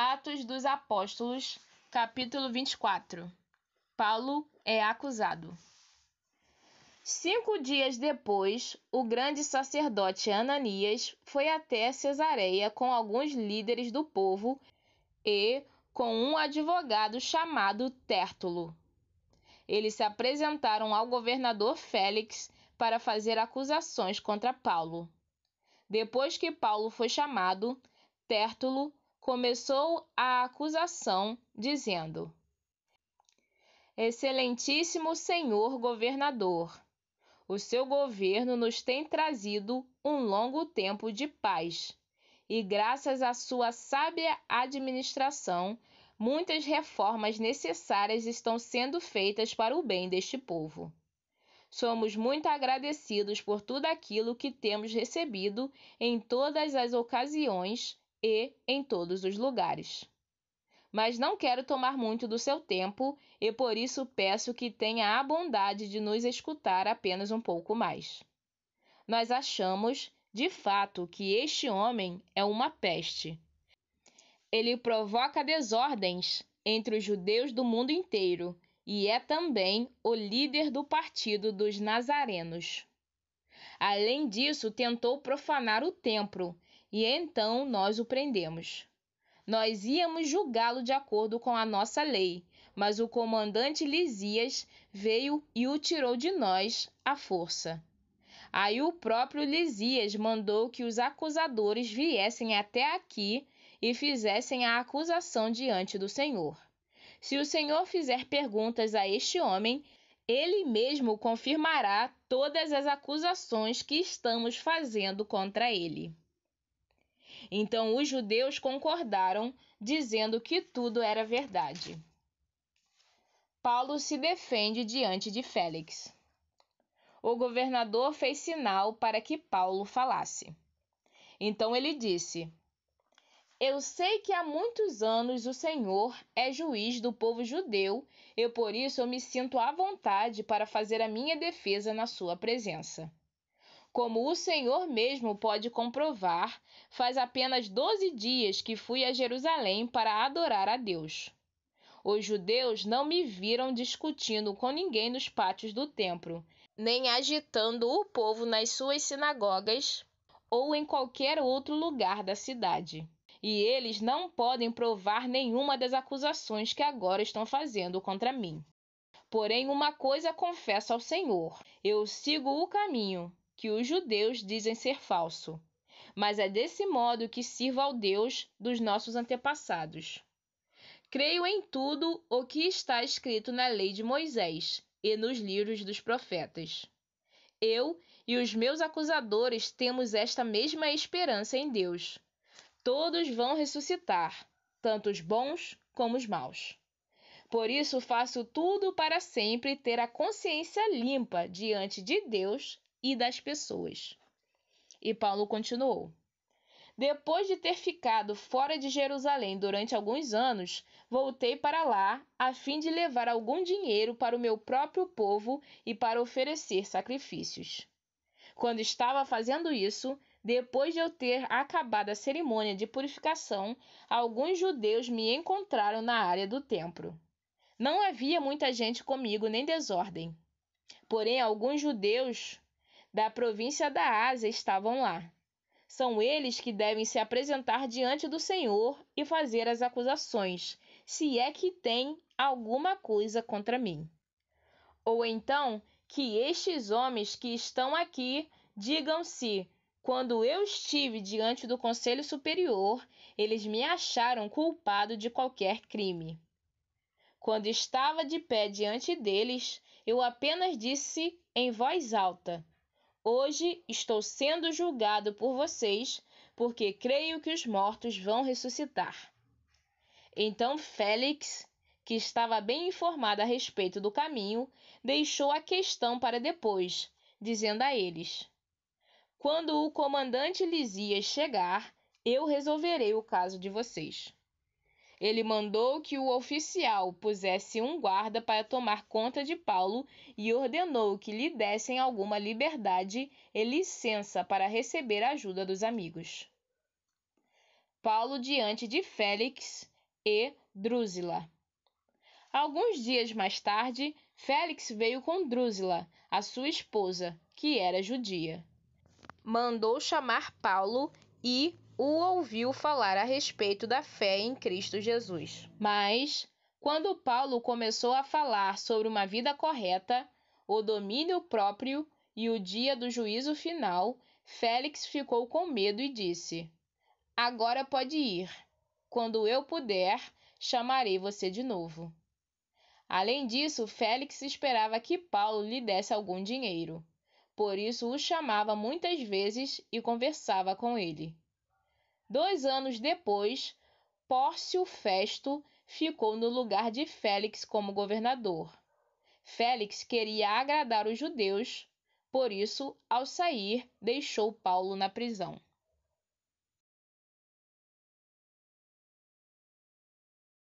Atos dos Apóstolos, capítulo 24. Paulo é acusado. 5 dias depois, o grande sacerdote Ananias foi até Cesareia com alguns líderes do povo e com um advogado chamado Tértulo. Eles se apresentaram ao governador Félix para fazer acusações contra Paulo. Depois que Paulo foi chamado, Tértulo começou a acusação, dizendo: Excelentíssimo senhor governador, o seu governo nos tem trazido um longo tempo de paz, e graças à sua sábia administração, muitas reformas necessárias estão sendo feitas para o bem deste povo. Somos muito agradecidos por tudo aquilo que temos recebido em todas as ocasiões e em todos os lugares. Mas não quero tomar muito do seu tempo e por isso peço que tenha a bondade de nos escutar apenas um pouco mais. Nós achamos, de fato, que este homem é uma peste. Ele provoca desordens entre os judeus do mundo inteiro e é também o líder do partido dos Nazarenos. Além disso, tentou profanar o templo e então nós o prendemos. Nós íamos julgá-lo de acordo com a nossa lei, mas o comandante Lisias veio e o tirou de nós à força. Aí o próprio Lisias mandou que os acusadores viessem até aqui e fizessem a acusação diante do Senhor. Se o Senhor fizer perguntas a este homem, ele mesmo confirmará todas as acusações que estamos fazendo contra ele. Então os judeus concordaram, dizendo que tudo era verdade. Paulo se defende diante de Félix. O governador fez sinal para que Paulo falasse. Então ele disse: Eu sei que há muitos anos o Senhor é juiz do povo judeu e por isso eu me sinto à vontade para fazer a minha defesa na sua presença. Como o Senhor mesmo pode comprovar, faz apenas 12 dias que fui a Jerusalém para adorar a Deus. Os judeus não me viram discutindo com ninguém nos pátios do templo, nem agitando o povo nas suas sinagogas ou em qualquer outro lugar da cidade. E eles não podem provar nenhuma das acusações que agora estão fazendo contra mim. Porém, uma coisa confesso ao Senhor: eu sigo o caminho que os judeus dizem ser falso, mas é desse modo que sirvo ao Deus dos nossos antepassados. Creio em tudo o que está escrito na lei de Moisés e nos livros dos profetas. Eu e os meus acusadores temos esta mesma esperança em Deus. Todos vão ressuscitar, tanto os bons como os maus. Por isso faço tudo para sempre ter a consciência limpa diante de Deus e das pessoas. E Paulo continuou: Depois de ter ficado fora de Jerusalém durante alguns anos, voltei para lá a fim de levar algum dinheiro para o meu próprio povo e para oferecer sacrifícios. Quando estava fazendo isso, depois de eu ter acabado a cerimônia de purificação, alguns judeus me encontraram na área do templo. Não havia muita gente comigo nem desordem. Porém, alguns judeus da província da Ásia estavam lá. São eles que devem se apresentar diante do Senhor e fazer as acusações, se é que tem alguma coisa contra mim. Ou então, que estes homens que estão aqui digam se, quando eu estive diante do Conselho Superior, eles me acharam culpado de qualquer crime. Quando estava de pé diante deles, eu apenas disse em voz alta: Hoje estou sendo julgado por vocês, porque creio que os mortos vão ressuscitar. Então Félix, que estava bem informado a respeito do caminho, deixou a questão para depois, dizendo a eles: Quando o comandante Lisias chegar, eu resolverei o caso de vocês. Ele mandou que o oficial pusesse um guarda para tomar conta de Paulo e ordenou que lhe dessem alguma liberdade e licença para receber a ajuda dos amigos. Paulo diante de Félix e Drusila. Alguns dias mais tarde, Félix veio com Drusila, a sua esposa, que era judia. Mandou chamar Paulo e o ouviu falar a respeito da fé em Cristo Jesus. Mas, quando Paulo começou a falar sobre uma vida correta, o domínio próprio e o dia do juízo final, Félix ficou com medo e disse: "Agora pode ir. Quando eu puder, chamarei você de novo." Além disso, Félix esperava que Paulo lhe desse algum dinheiro. Por isso o chamava muitas vezes e conversava com ele. 2 anos depois, Pórcio Festo ficou no lugar de Félix como governador. Félix queria agradar os judeus, por isso, ao sair, deixou Paulo na prisão.